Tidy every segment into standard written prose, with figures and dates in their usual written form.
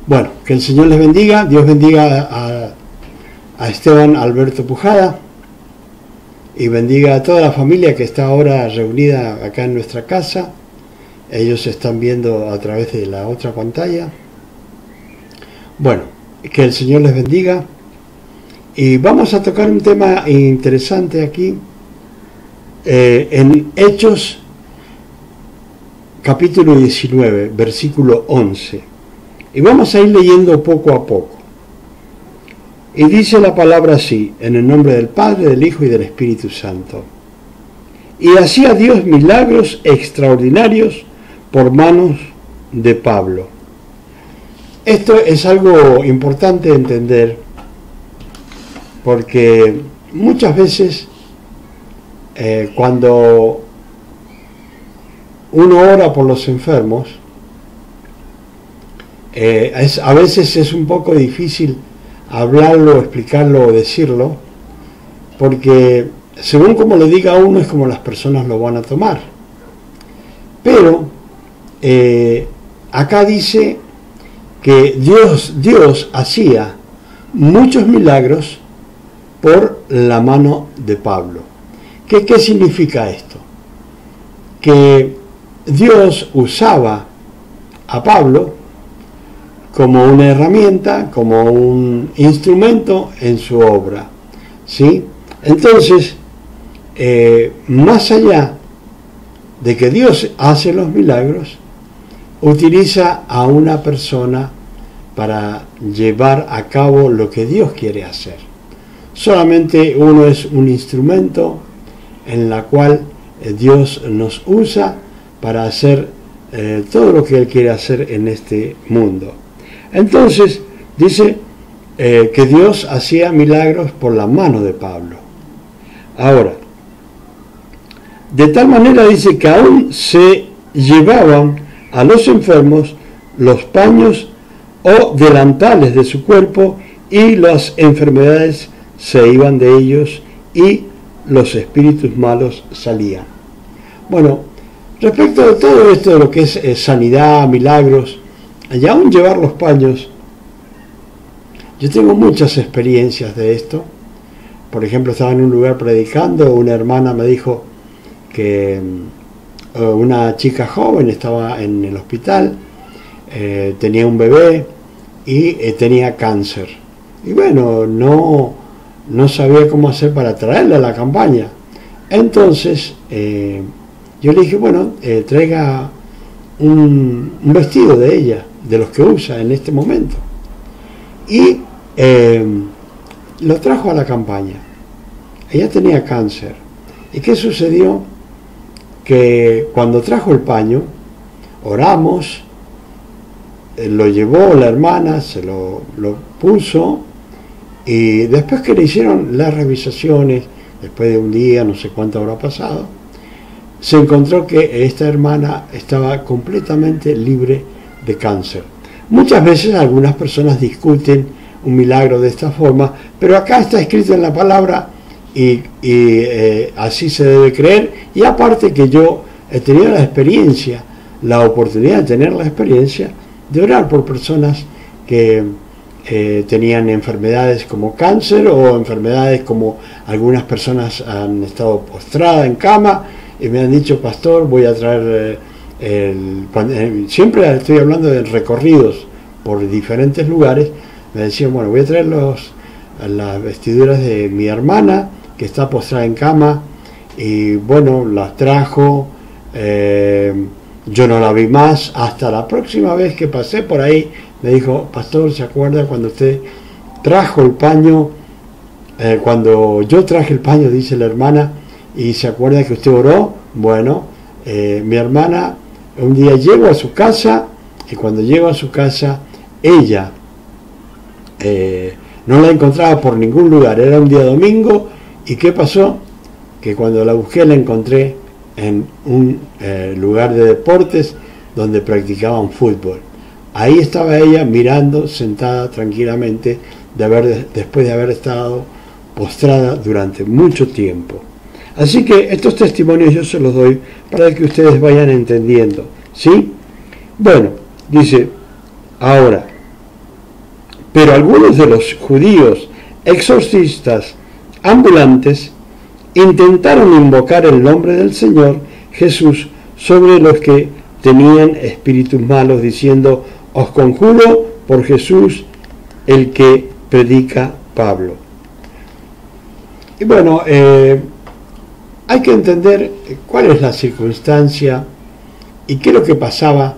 Bueno, que el Señor les bendiga, Dios bendiga a Esteban Alberto Pujada y bendiga a toda la familia que está ahora reunida acá en nuestra casa. Ellos se están viendo a través de la otra pantalla. Bueno, que el Señor les bendiga y vamos a tocar un tema interesante aquí en Hechos capítulo 19, versículo 11. Y vamos a ir leyendo poco a poco. Y dice la palabra así, en el nombre del Padre, del Hijo y del Espíritu Santo. Y hacía Dios milagros extraordinarios por manos de Pablo. Esto es algo importante de entender, porque muchas veces cuando uno ora por los enfermos, a veces es un poco difícil hablarlo, explicarlo o decirlo, porque según como lo diga uno es como las personas lo van a tomar. Pero acá dice que Dios hacía muchos milagros por la mano de Pablo. ¿Qué significa esto? Que Dios usaba a Pablo como una herramienta, como un instrumento en su obra, ¿sí? Entonces, más allá de que Dios hace los milagros, utiliza a una persona para llevar a cabo lo que Dios quiere hacer. Solamente uno es un instrumento en la cual Dios nos usa para hacer todo lo que Él quiere hacer en este mundo. Entonces, dice que Dios hacía milagros por la mano de Pablo. Ahora, de tal manera dice que aún se llevaban a los enfermos los paños o delantales de su cuerpo y las enfermedades se iban de ellos y los espíritus malos salían. Bueno, respecto de todo esto de lo que es sanidad, milagros, y aún llevar los paños, yo tengo muchas experiencias de esto. Por ejemplo, estaba en un lugar predicando, una hermana me dijo que una chica joven estaba en el hospital, tenía un bebé y tenía cáncer. Y bueno, no sabía cómo hacer para traerla a la campaña. Entonces, yo le dije, bueno, traiga un vestido de ella, de los que usa en este momento. Y lo trajo a la campaña. Ella tenía cáncer. ¿Y qué sucedió? Que cuando trajo el paño, oramos, lo llevó la hermana, se lo puso, y después que le hicieron las revisaciones, después de un día, no sé cuánto habrá pasado, se encontró que esta hermana estaba completamente libre de cáncer. Muchas veces algunas personas discuten un milagro de esta forma, pero acá está escrito en la palabra y así se debe creer. Y aparte que yo he tenido la experiencia, la oportunidad de tener la experiencia de orar por personas que tenían enfermedades como cáncer o enfermedades como algunas personas han estado postradas en cama y me han dicho, pastor, voy a traer siempre estoy hablando de recorridos por diferentes lugares. Me decían, bueno, voy a traer las vestiduras de mi hermana que está postrada en cama, y bueno, las trajo, yo no la vi más hasta la próxima vez que pasé por ahí. Me dijo, pastor, ¿se acuerda cuando usted trajo el paño? Cuando yo traje el paño, dice la hermana, y se acuerda que usted oró. Bueno, mi hermana un día llegó a su casa, y cuando llegó a su casa, ella no la encontraba por ningún lugar. Era un día domingo, y ¿qué pasó? Que cuando la busqué la encontré en un lugar de deportes donde practicaban fútbol. Ahí estaba ella mirando, sentada tranquilamente, después de haber estado postrada durante mucho tiempo. Así que estos testimonios yo se los doy para que ustedes vayan entendiendo, ¿sí? Bueno, dice, ahora, Pero algunos de los judíos exorcistas ambulantes intentaron invocar el nombre del Señor Jesús sobre los que tenían espíritus malos, diciendo: os conjuro por Jesús, el que predica Pablo. Y bueno, hay que entender cuál es la circunstancia y qué es lo que pasaba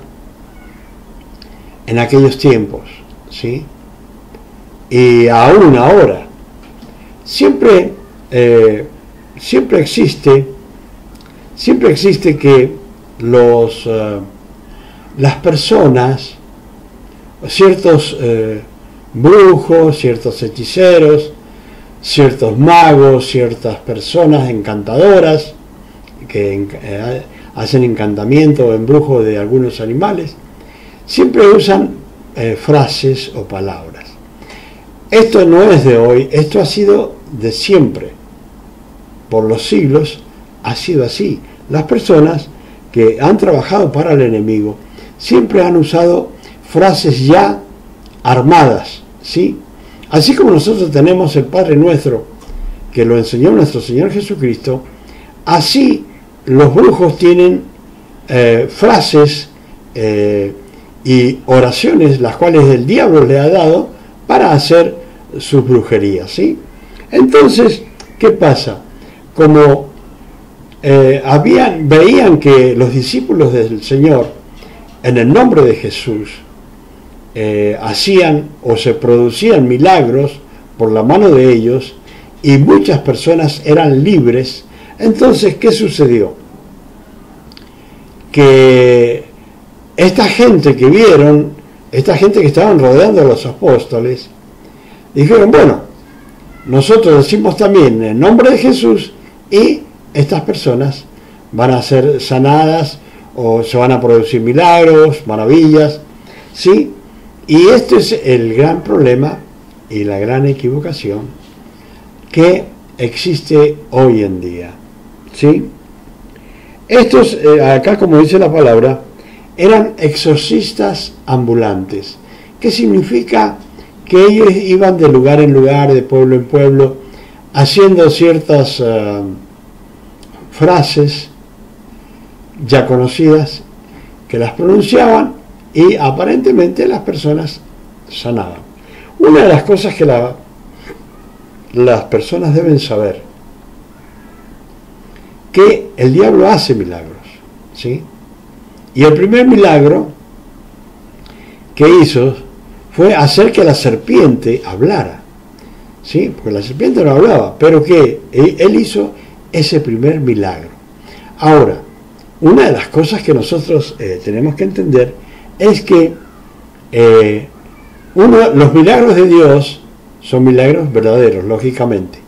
en aquellos tiempos, ¿sí? Y aún ahora. Siempre existe que las personas, ciertos brujos, ciertos hechiceros, ciertos magos, ciertas personas encantadoras que hacen encantamiento o embrujo de algunos animales, siempre usan frases o palabras. Esto no es de hoy, esto ha sido de siempre. Por los siglos ha sido así. Las personas que han trabajado para el enemigo siempre han usado frases ya armadas, ¿sí? Así como nosotros tenemos el Padre Nuestro, que lo enseñó nuestro Señor Jesucristo, así los brujos tienen frases y oraciones, las cuales el diablo le ha dado para hacer sus brujerías, ¿sí? Entonces, ¿qué pasa? Como veían que los discípulos del Señor, en el nombre de Jesús, hacían o se producían milagros por la mano de ellos, y muchas personas eran libres, entonces, ¿qué sucedió? Que esta gente que vieron, esta gente que estaban rodeando a los apóstoles, dijeron: bueno, nosotros decimos también en el nombre de Jesús, y estas personas van a ser sanadas o se van a producir milagros, maravillas, ¿sí? Y este es el gran problema y la gran equivocación que existe hoy en día, ¿sí? Estos, acá como dice la palabra, eran exorcistas ambulantes. ¿Qué significa? Que ellos iban de lugar en lugar, de pueblo en pueblo, haciendo ciertas frases ya conocidas, que las pronunciaban y aparentemente las personas sanaban. Una de las cosas que las personas deben saber, que el diablo hace milagros, ¿sí? Y el primer milagro que hizo fue hacer que la serpiente hablara, ¿sí? Porque la serpiente no hablaba, pero que él hizo ese primer milagro. Ahora, una de las cosas que nosotros tenemos que entender es que los milagros de Dios son milagros verdaderos, lógicamente.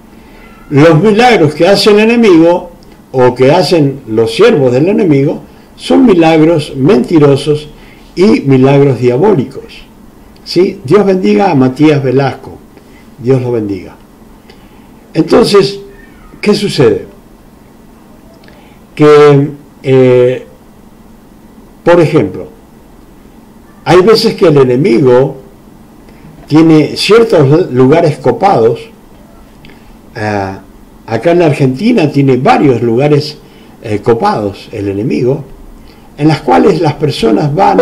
Los milagros que hace el enemigo o que hacen los siervos del enemigo son milagros mentirosos y milagros diabólicos, ¿sí? Dios bendiga a Matías Velasco, Dios lo bendiga. Entonces, ¿qué sucede? Que, por ejemplo, hay veces que el enemigo tiene ciertos lugares copados. Acá en la Argentina tiene varios lugares copados el enemigo, en las cuales las personas van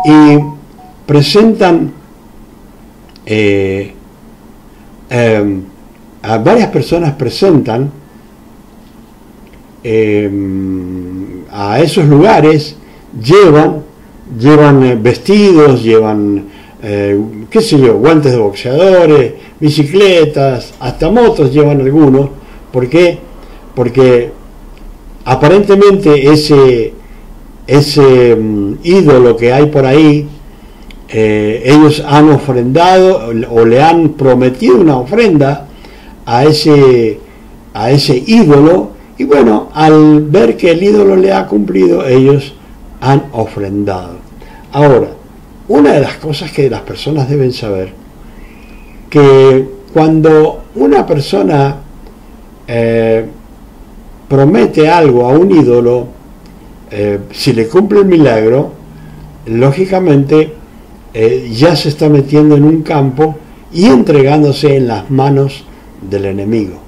y presentan a varias personas presentan a esos lugares, llevan vestidos, llevan qué sé yo, guantes de boxeadores, bicicletas, hasta motos llevan algunos. ¿Por qué? Porque aparentemente ese ídolo que hay por ahí, ellos han ofrendado o le han prometido una ofrenda a ese ídolo, y bueno, al ver que el ídolo le ha cumplido, ellos han ofrendado. Ahora, una de las cosas que las personas deben saber, que cuando una persona promete algo a un ídolo, si le cumple el milagro, lógicamente ya se está metiendo en un campo y entregándose en las manos del enemigo.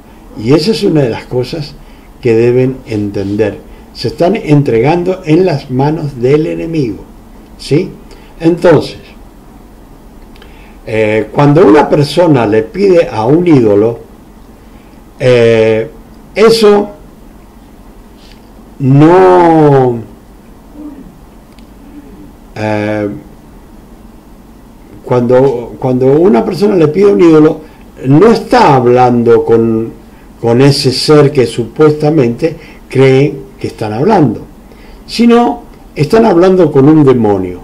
Y esa es una de las cosas que deben entender. Se están entregando en las manos del enemigo, ¿sí? Entonces, cuando una persona le pide a un ídolo, eso no... Cuando una persona le pide a un ídolo, no está hablando con ese ser que supuestamente creen que están hablando, sino están hablando con un demonio.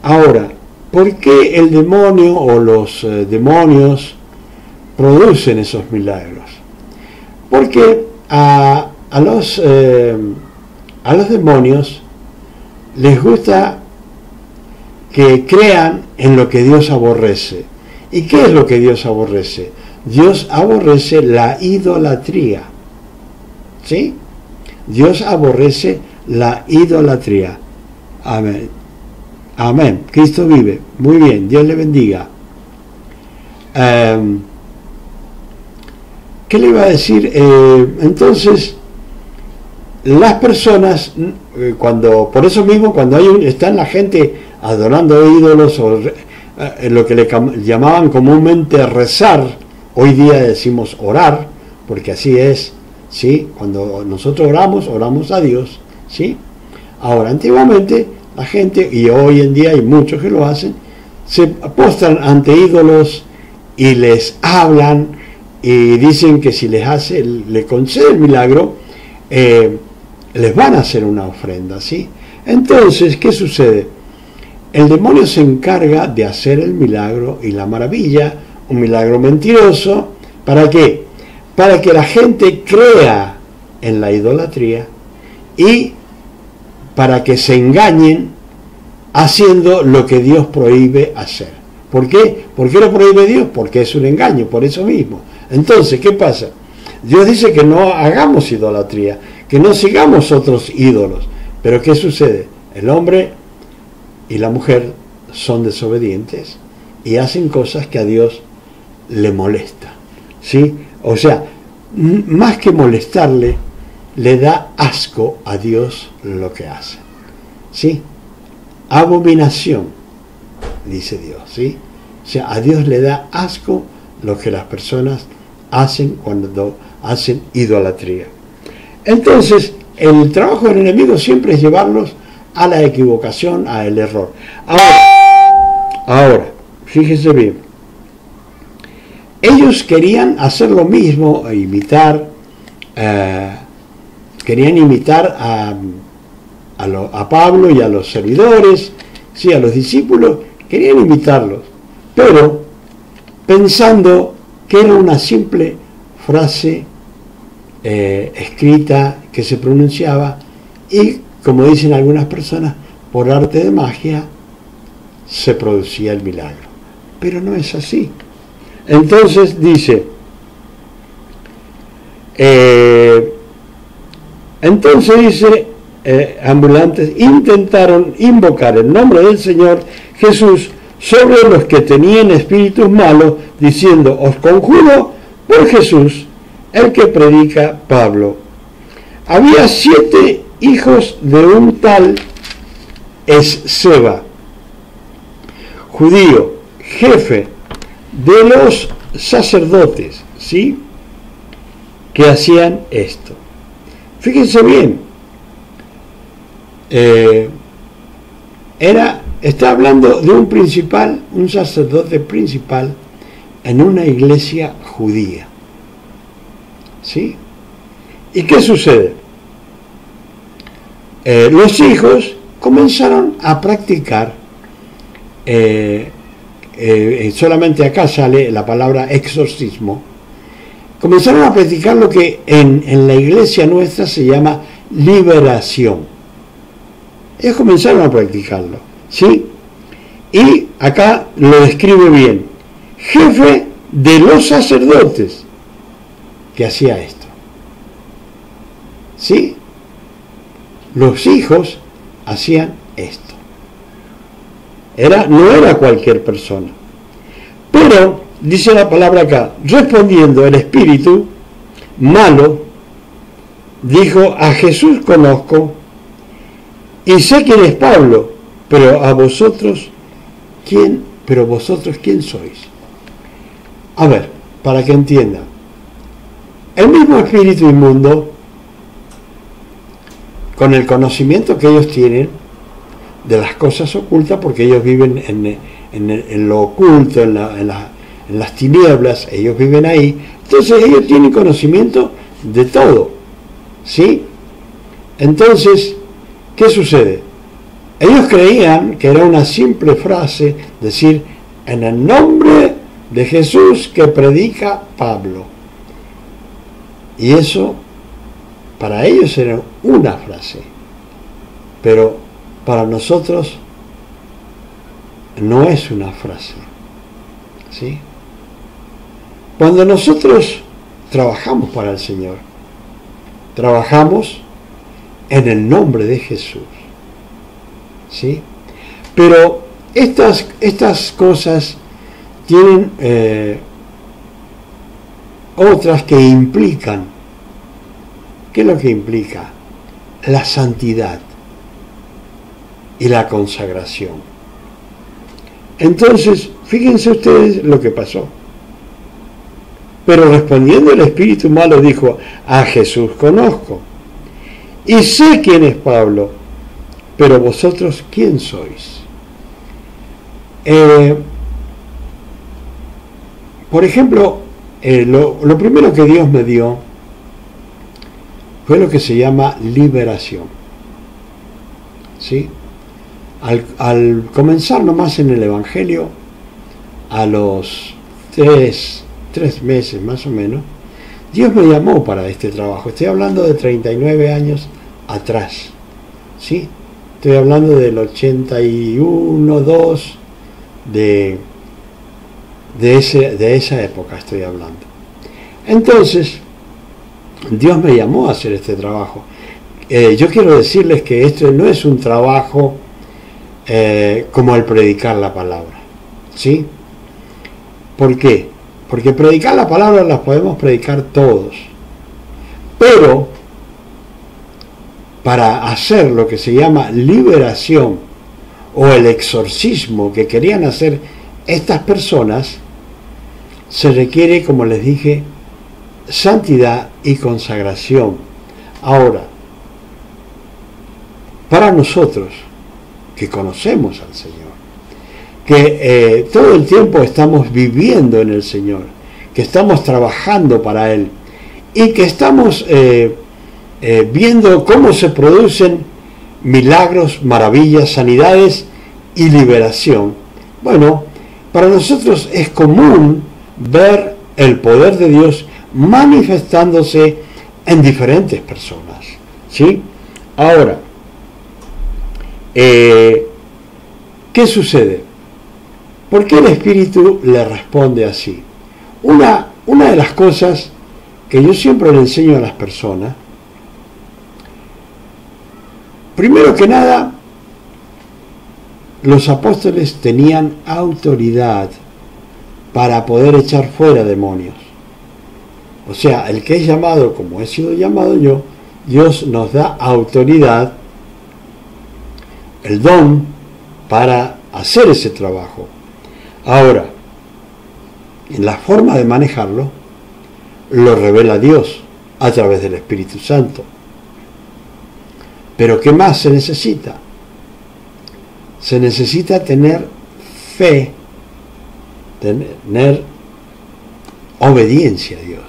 Ahora, ¿por qué el demonio o los demonios producen esos milagros? Porque a los demonios les gusta que crean en lo que Dios aborrece. ¿Y qué es lo que Dios aborrece? Dios aborrece la idolatría. ¿Sí? Dios aborrece la idolatría. Amén. Amén. Cristo vive. Muy bien. Dios le bendiga. ¿Qué le iba a decir? Entonces, las personas, por eso mismo, cuando están la gente adorando ídolos, o lo que le llamaban comúnmente rezar, hoy día decimos orar, porque así es, ¿sí? Cuando nosotros oramos a Dios, ¿sí? Ahora, antiguamente, la gente, y hoy en día hay muchos que lo hacen, se postran ante ídolos y les hablan y dicen que si le concede el milagro, les van a hacer una ofrenda, ¿sí? Entonces, ¿qué sucede? El demonio se encarga de hacer el milagro y la maravilla, un milagro mentiroso. ¿Para qué? Para que la gente crea en la idolatría y para que se engañen haciendo lo que Dios prohíbe hacer. ¿Por qué? ¿Por qué lo prohíbe Dios? Porque es un engaño, por eso mismo. Entonces, ¿qué pasa? Dios dice que no hagamos idolatría, que no sigamos otros ídolos. Pero ¿qué sucede? El hombre y la mujer son desobedientes y hacen cosas que a Dios le molesta, ¿sí? O sea, más que molestarle, le da asco a Dios lo que hace, ¿sí? Abominación, dice Dios, ¿sí? O sea, a Dios le da asco lo que las personas hacen cuando hacen idolatría. Entonces, el trabajo del enemigo siempre es llevarlos a la equivocación, al error. Ahora, fíjense bien, ellos querían hacer lo mismo, querían imitar a Pablo y a los servidores, sí, a los discípulos, querían imitarlos, pero pensando que era una simple frase escrita que se pronunciaba y, como dicen algunas personas, por arte de magia se producía el milagro. Pero no es así. Entonces dice, ambulantes intentaron invocar el nombre del Señor Jesús sobre los que tenían espíritus malos, diciendo, os conjuro por Jesús, el que predica Pablo. Había 7 hijos de un tal Esceva, judío, jefe de los sacerdotes, ¿sí?, que hacían esto. Fíjense bien, está hablando de un sacerdote principal en una iglesia judía, ¿sí? ¿Y qué sucede? Los hijos comenzaron a practicar, solamente acá sale la palabra exorcismo, comenzaron a practicar lo que en la iglesia nuestra se llama liberación. Ellos comenzaron a practicarlo, ¿sí? Y acá lo describe bien, jefe de los sacerdotes que hacía esto, ¿sí? Los hijos hacían esto. no era cualquier persona. Pero, dice la palabra acá, respondiendo el espíritu malo, dijo: a Jesús conozco y sé quién es Pablo, pero vosotros quién sois. A ver, para que entiendan, el mismo espíritu inmundo, con el conocimiento que ellos tienen de las cosas ocultas, porque ellos viven en lo oculto, en las tinieblas, ellos viven ahí, entonces ellos tienen conocimiento de todo, ¿sí? Entonces, ¿qué sucede? Ellos creían que era una simple frase, decir: en el nombre de Jesús que predica Pablo. Y eso, para ellos era una frase, pero para nosotros no es una frase, ¿sí? Cuando nosotros trabajamos para el Señor, trabajamos en el nombre de Jesús, ¿sí? Pero estas cosas tienen otras que implican. ¿Qué es lo que implica? La santidad y la consagración. Entonces, fíjense ustedes lo que pasó. Pero respondiendo el espíritu malo dijo: a Jesús conozco y sé quién es Pablo, pero vosotros quién sois. Por ejemplo, lo primero que Dios me dio fue lo que se llama liberación, ¿sí? Al comenzar nomás en el Evangelio, a los tres meses más o menos, Dios me llamó para este trabajo. Estoy hablando de 39 años atrás, ¿sí? Estoy hablando del 81, 2, de esa época estoy hablando. Entonces, Dios me llamó a hacer este trabajo. Yo quiero decirles que esto no es un trabajo como el predicar la palabra, ¿sí? ¿Por qué? Porque predicar la palabra las podemos predicar todos, pero para hacer lo que se llama liberación o el exorcismo que querían hacer estas personas, se requiere, como les dije, santidad y consagración. Ahora, para nosotros que conocemos al Señor, que todo el tiempo estamos viviendo en el Señor, que estamos trabajando para Él y que estamos viendo cómo se producen milagros, maravillas, sanidades y liberación. Bueno, para nosotros es común ver el poder de Dios manifestándose en diferentes personas, ¿sí? Ahora, ¿qué sucede? ¿Por qué el Espíritu le responde así? Una de las cosas que yo siempre le enseño a las personas, primero que nada, los apóstoles tenían autoridad para poder echar fuera demonios. O sea, el que es llamado, como he sido llamado yo, Dios nos da autoridad, el don para hacer ese trabajo. Ahora, en la forma de manejarlo, lo revela Dios a través del Espíritu Santo. Pero ¿qué más se necesita? Se necesita tener fe, tener obediencia a Dios.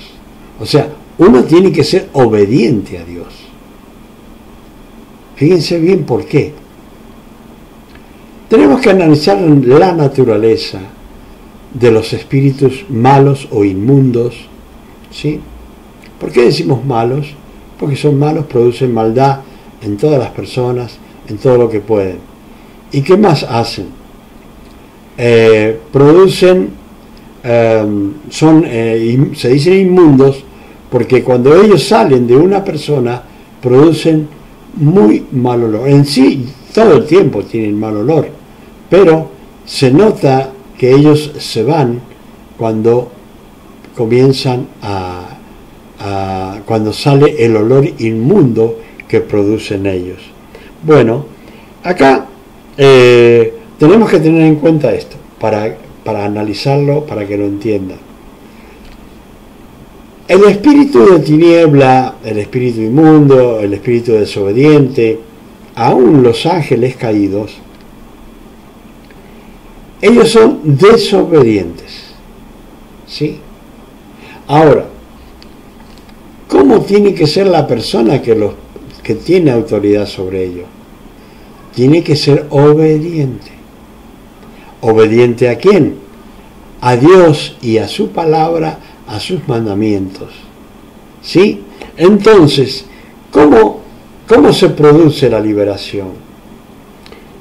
O sea, uno tiene que ser obediente a Dios. Fíjense bien por qué. Tenemos que analizar la naturaleza de los espíritus malos o inmundos, ¿sí? ¿Por qué decimos malos? Porque son malos, producen maldad en todas las personas, en todo lo que pueden. ¿Y qué más hacen? Se dicen inmundos porque cuando ellos salen de una persona producen muy mal olor. En sí, todo el tiempo tienen mal olor, pero se nota que ellos se van cuando comienzan cuando sale el olor inmundo que producen ellos. Bueno, acá tenemos que tener en cuenta esto para analizarlo, para que lo entiendan. El espíritu de tiniebla, el espíritu inmundo, el espíritu desobediente, aún los ángeles caídos, ellos son desobedientes, ¿sí? Ahora, ¿cómo tiene que ser la persona que tiene autoridad sobre ellos? Tiene que ser obediente. ¿Obediente a quién? A Dios y a su palabra, a sus mandamientos, ¿sí? Entonces, ¿cómo se produce la liberación?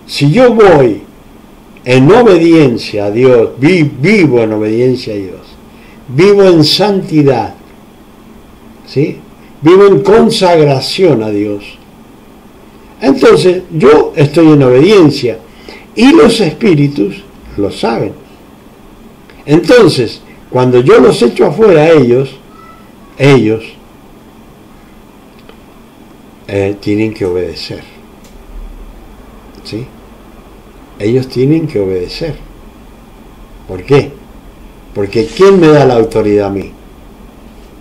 Si yo voy en obediencia a Dios, vivo en obediencia a Dios, vivo en santidad, ¿sí? Vivo en consagración a Dios, entonces yo estoy en obediencia y los espíritus lo saben. Entonces, cuando yo los echo afuera a ellos tienen que obedecer, ¿sí? Ellos tienen que obedecer. ¿Por qué? Porque ¿quién me da la autoridad a mí?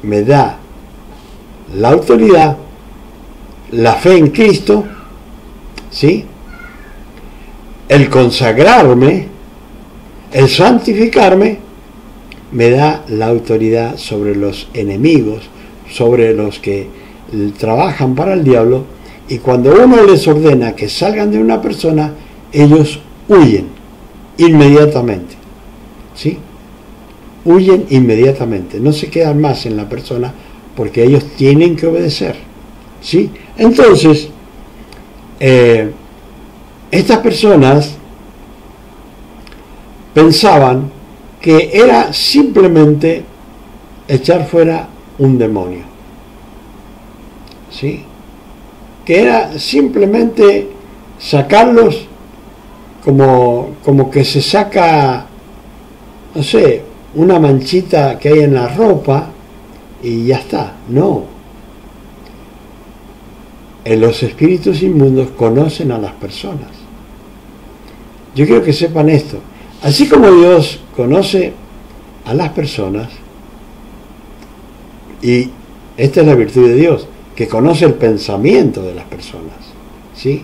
Me da la autoridad, la fe en Cristo, ¿sí? El consagrarme, el santificarme, me da la autoridad sobre los enemigos, sobre los que trabajan para el diablo, y cuando uno les ordena que salgan de una persona, ellos huyen inmediatamente, ¿sí? Huyen inmediatamente, no se quedan más en la persona porque ellos tienen que obedecer, ¿sí? Entonces, estas personas pensaban que era simplemente echar fuera un demonio, ¿sí? Que era simplemente sacarlos como que se saca, no sé, una manchita que hay en la ropa y ya está. No. Los espíritus inmundos conocen a las personas. Yo quiero que sepan esto. Así como Dios conoce a las personas, y esta es la virtud de Dios, que conoce el pensamiento de las personas, ¿sí?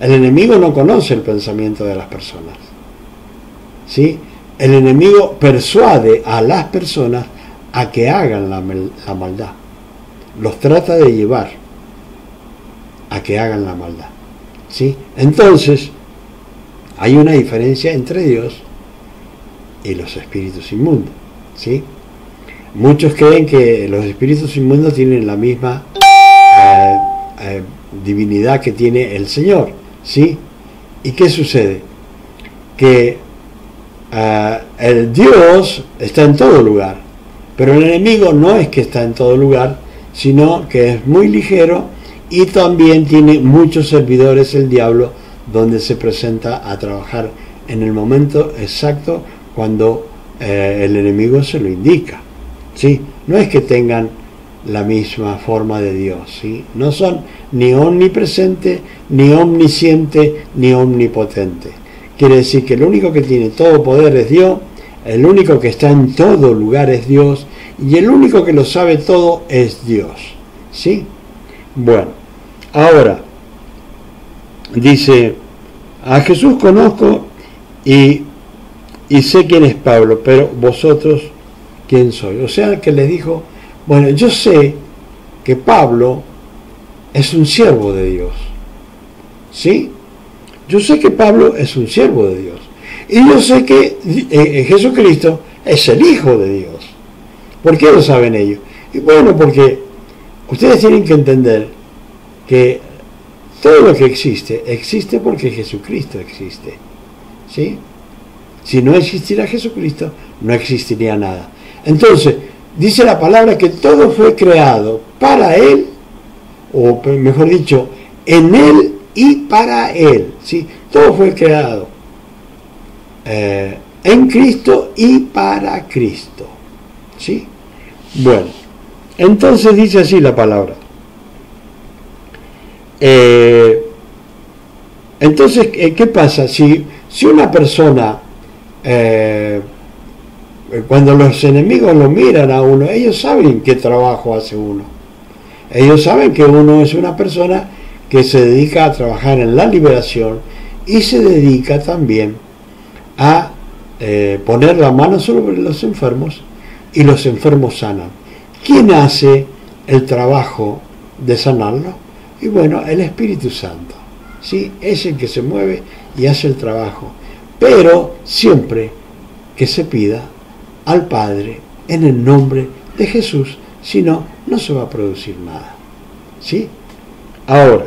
El enemigo no conoce el pensamiento de las personas, ¿sí? El enemigo persuade a las personas a que hagan la maldad. Los trata de llevar a que hagan la maldad, ¿sí? Entonces, hay una diferencia entre Dios y los espíritus inmundos, ¿sí? Muchos creen que los espíritus inmundos tienen la misma divinidad que tiene el Señor, ¿sí? ¿Y qué sucede? Que el Dios está en todo lugar, pero el enemigo no es que está en todo lugar, sino que es muy ligero y también tiene muchos servidores, el diablo, donde se presenta a trabajar en el momento exacto cuando el enemigo se lo indica, ¿sí? No es que tengan la misma forma de Dios, ¿sí? No son ni omnipresente, ni omnisciente, ni omnipotente. Quiere decir que el único que tiene todo poder es Dios, el único que está en todo lugar es Dios, y el único que lo sabe todo es Dios, ¿sí? Bueno, ahora dice: a Jesús conozco y sé quién es Pablo, pero vosotros, ¿quién sois? O sea, que les dijo: bueno, yo sé que Pablo es un siervo de Dios, ¿sí? Yo sé que Pablo es un siervo de Dios, y yo sé que Jesucristo es el Hijo de Dios. ¿Por qué lo saben ellos? Y bueno, porque ustedes tienen que entender que todo lo que existe porque Jesucristo existe, ¿sí? Si no existiera Jesucristo, no existiría nada. Entonces, dice la palabra que todo fue creado para Él, o mejor dicho, en Él y para Él, ¿sí? Todo fue creado en Cristo y para Cristo. ¿Sí? Bueno, entonces dice así la palabra. Entonces, ¿qué pasa? Si una persona, cuando los enemigos lo miran a uno, ellos saben qué trabajo hace uno. Ellos saben que uno es una persona que se dedica a trabajar en la liberación y se dedica también a poner la mano sobre los enfermos y los enfermos sanan. ¿Quién hace el trabajo de sanarlo? Y bueno, el Espíritu Santo, ¿sí? Es el que se mueve y hace el trabajo, pero siempre que se pida al Padre en el nombre de Jesús, si no, no se va a producir nada, ¿sí? Ahora,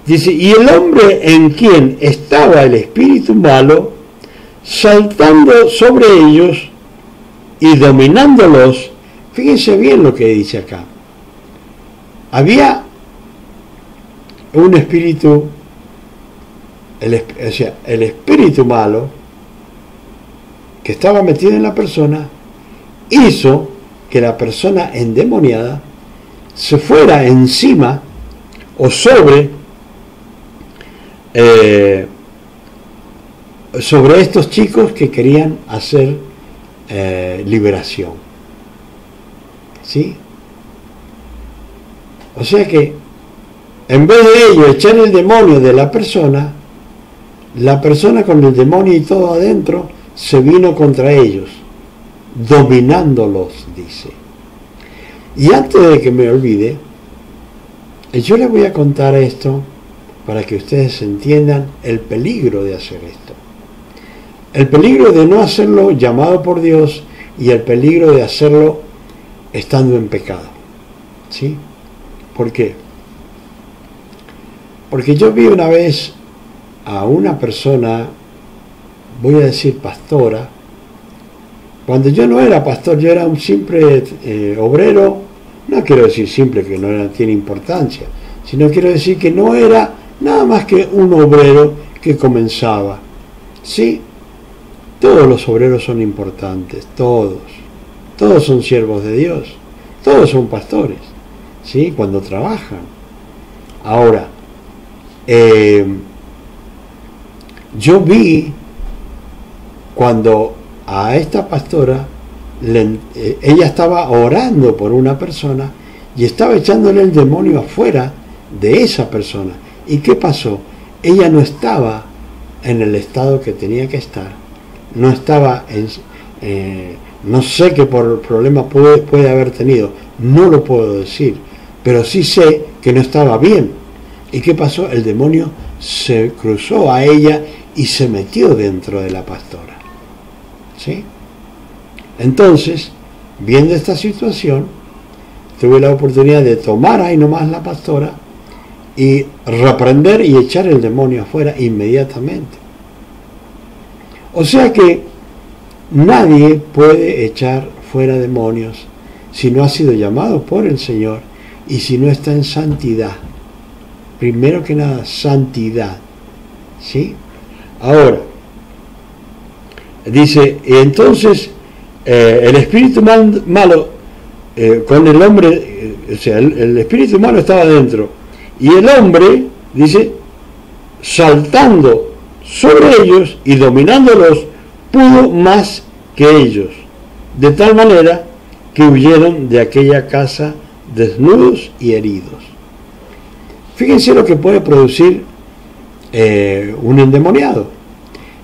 dice, y el hombre en quien estaba el espíritu malo, saltando sobre ellos y dominándolos, fíjense bien lo que dice acá. Había un espíritu, o sea, el espíritu malo que estaba metido en la persona, hizo que la persona endemoniada se fuera encima o sobre estos chicos que querían hacer liberación. ¿Sí? O sea que en vez de ello echar el demonio de la persona con el demonio y todo adentro se vino contra ellos, dominándolos, dice. Y antes de que me olvide, yo les voy a contar esto para que ustedes entiendan el peligro de hacer esto. El peligro de no hacerlo llamado por Dios y el peligro de hacerlo estando en pecado. ¿Sí? ¿Por qué? Porque yo vi una vez a una persona, voy a decir pastora, cuando yo no era pastor, yo era un simple obrero. No quiero decir simple, que no tiene importancia, sino quiero decir que no era nada más que un obrero que comenzaba. ¿Sí? Todos los obreros son importantes, todos son siervos de Dios, todos son pastores, ¿sí? Cuando trabajan. Ahora, yo vi cuando a esta pastora, ella estaba orando por una persona y estaba echándole el demonio afuera de esa persona. ¿Y qué pasó? Ella no estaba en el estado que tenía que estar, no estaba no sé qué problema puede haber tenido, no lo puedo decir, pero sí sé que no estaba bien. ¿Y qué pasó? El demonio se cruzó a ella y se metió dentro de la pastora. ¿Sí? Entonces, viendo esta situación, tuve la oportunidad de tomar ahí nomás la pastora y reprender y echar el demonio afuera inmediatamente. O sea que nadie puede echar fuera demonios si no ha sido llamado por el Señor y si no está en santidad. Primero que nada, santidad. ¿Sí? Ahora, dice, entonces el espíritu malo con el hombre, o sea, el espíritu malo estaba dentro, y el hombre, dice, saltando sobre ellos y dominándolos, pudo más que ellos, de tal manera que huyeron de aquella casa desnudos y heridos. Fíjense lo que puede producir un endemoniado.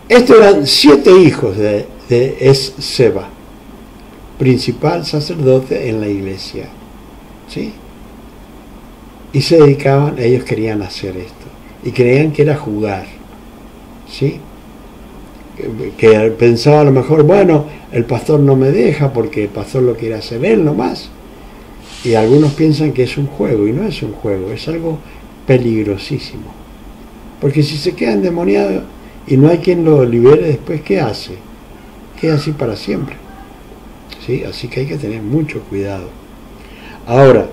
Estos eran 7 hijos de Esceva, principal sacerdote en la iglesia. ¿Sí? Y se dedicaban, ellos querían hacer esto, y creían que era jugar. ¿Sí? Que pensaba a lo mejor, bueno, el pastor no me deja porque el pastor lo quiere hacer él nomás. Y algunos piensan que es un juego, y no es un juego, es algo peligrosísimo. Porque si se queda endemoniado y no hay quien lo libere después, ¿qué hace? Queda así para siempre. ¿Sí? Así que hay que tener mucho cuidado. Ahora,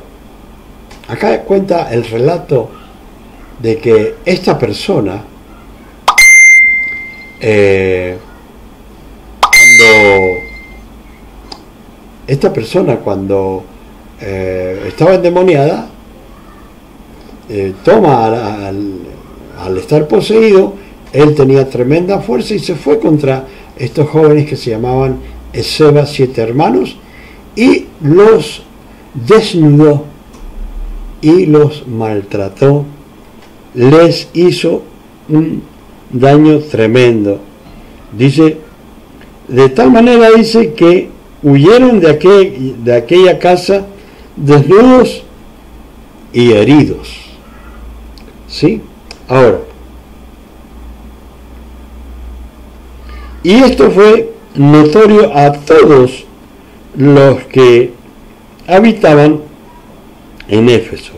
acá cuenta el relato de que esta persona Cuando esta persona, cuando estaba endemoniada, toma al estar poseído, él tenía tremenda fuerza y se fue contra estos jóvenes que se llamaban Esceva, 7 hermanos, y los desnudó y los maltrató, les hizo un daño tremendo. Dice, de tal manera dice que huyeron de aquella casa desnudos y heridos. ¿Sí? Ahora, y esto fue notorio a todos los que habitaban en Éfeso,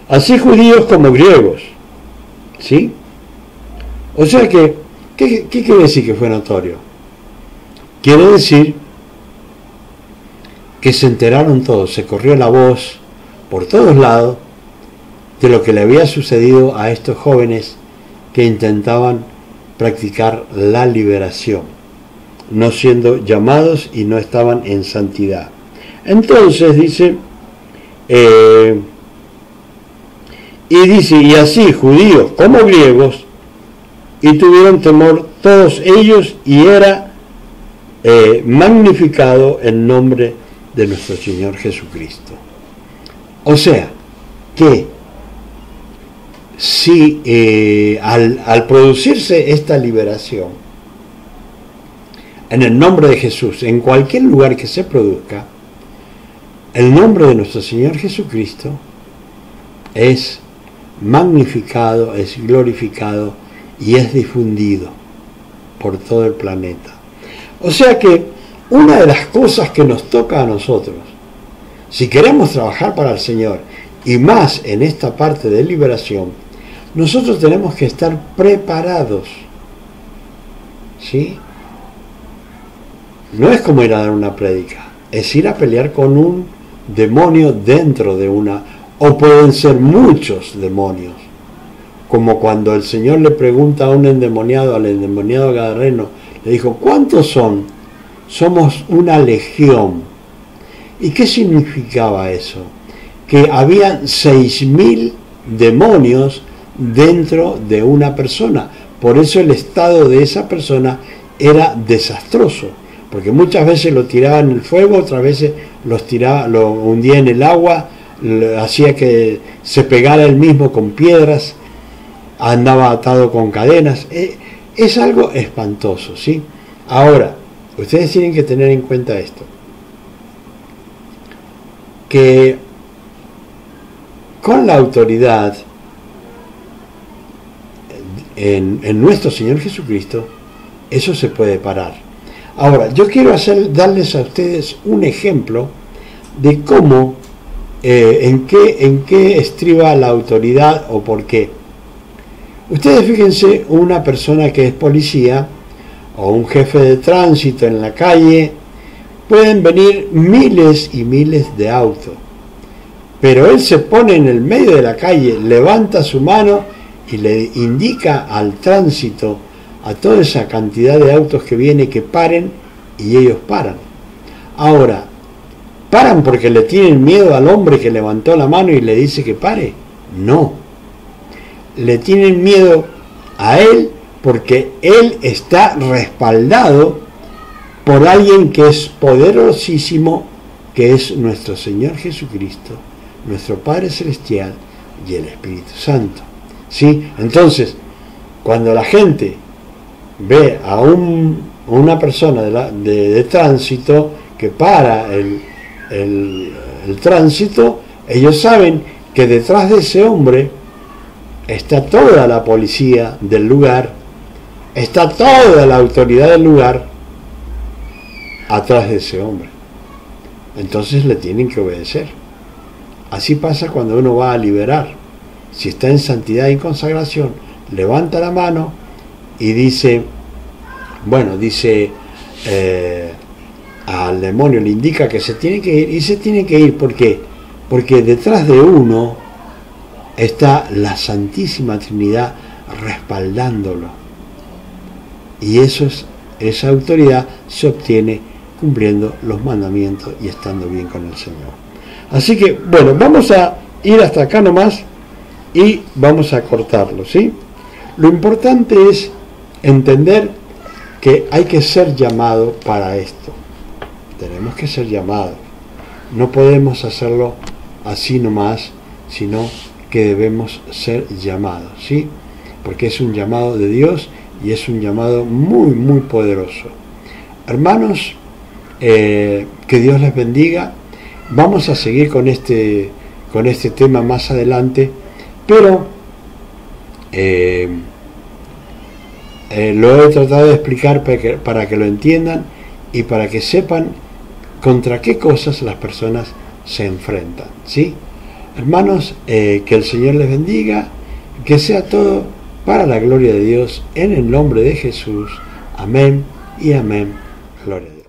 así judíos como griegos. ¿Sí? O sea que, ¿qué quiere decir que fue notorio? Quiere decir que se enteraron todos, se corrió la voz por todos lados de lo que le había sucedido a estos jóvenes que intentaban practicar la liberación, no siendo llamados y no estaban en santidad. Entonces dice, y así judíos como griegos, y tuvieron temor todos ellos, y era magnificado el nombre de nuestro Señor Jesucristo. O sea, que si al producirse esta liberación, en el nombre de Jesús, en cualquier lugar que se produzca, el nombre de nuestro Señor Jesucristo es magnificado, es glorificado y es difundido por todo el planeta. O sea que una de las cosas que nos toca a nosotros, si queremos trabajar para el Señor, y más en esta parte de liberación, nosotros tenemos que estar preparados. ¿Sí? No es como ir a dar una prédica, es ir a pelear con un demonio dentro de una, o pueden ser muchos demonios, como cuando el Señor le pregunta a un endemoniado, al endemoniado gadareno, le dijo, ¿cuántos son? Somos una legión. ¿Y qué significaba eso? Que había 6.000 demonios dentro de una persona. Por eso el estado de esa persona era desastroso, porque muchas veces lo tiraba en el fuego, otras veces lo hundía en el agua, hacía que se pegara él mismo con piedras, andaba atado con cadenas. Es algo espantoso, ¿sí? Ahora, ustedes tienen que tener en cuenta esto, que con la autoridad en nuestro Señor Jesucristo, eso se puede parar. Ahora, yo quiero darles a ustedes un ejemplo de cómo, en qué estriba la autoridad o por qué. Ustedes fíjense, una persona que es policía o un jefe de tránsito en la calle, pueden venir miles y miles de autos, pero él se pone en el medio de la calle, levanta su mano y le indica al tránsito, a toda esa cantidad de autos que viene, que paren, y ellos paran. Ahora, ¿paran porque le tienen miedo al hombre que levantó la mano y le dice que pare? No. Le tienen miedo a él porque él está respaldado por alguien que es poderosísimo, que es nuestro Señor Jesucristo, nuestro Padre Celestial y el Espíritu Santo. ¿Sí? Entonces, cuando la gente ve a una persona de tránsito que para el tránsito, ellos saben que detrás de ese hombre está toda la policía del lugar, está toda la autoridad del lugar atrás de ese hombre. Entonces le tienen que obedecer. Así pasa cuando uno va a liberar. Si está en santidad y consagración, levanta la mano y dice, al demonio le indica que se tiene que ir, y se tiene que ir. ¿Por qué? Porque detrás de uno está la Santísima Trinidad respaldándolo. Y esa autoridad se obtiene cumpliendo los mandamientos y estando bien con el Señor. Así que, bueno, vamos a ir hasta acá nomás y vamos a cortarlo, ¿sí? Lo importante es entender que hay que ser llamado para esto. Tenemos que ser llamados. No podemos hacerlo así nomás, sino que debemos ser llamados, ¿sí? Porque es un llamado de Dios y es un llamado muy, muy poderoso. Hermanos, que Dios les bendiga. Vamos a seguir con este tema más adelante, pero lo he tratado de explicar para que lo entiendan y para que sepan contra qué cosas las personas se enfrentan, ¿sí? Hermanos, que el Señor les bendiga, que sea todo para la gloria de Dios, en el nombre de Jesús. Amén y amén. Gloria a Dios.